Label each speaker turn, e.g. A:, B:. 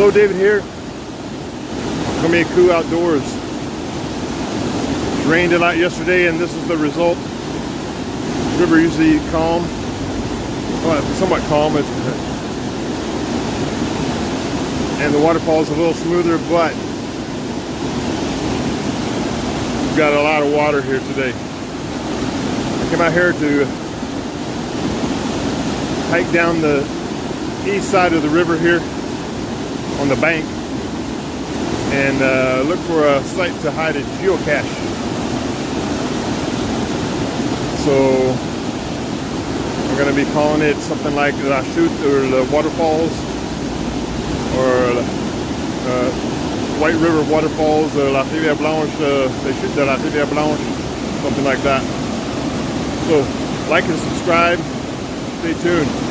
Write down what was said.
A: Hello, David here. Come here, Cool Outdoors. It rained a lot yesterday, and this is the result. River usually calm, well, somewhat calm, and the waterfall is a little smoother, but we've got a lot of water here today. I came out here to hike down the east side of the river here on the bank and look for a site to hide a geocache. So we're going to be calling it something like La Chute or the Waterfalls, or White River Waterfalls, or La Rivière Blanche, Les Chutes de la Rivière Blanche, something like that. So like and subscribe. Stay tuned.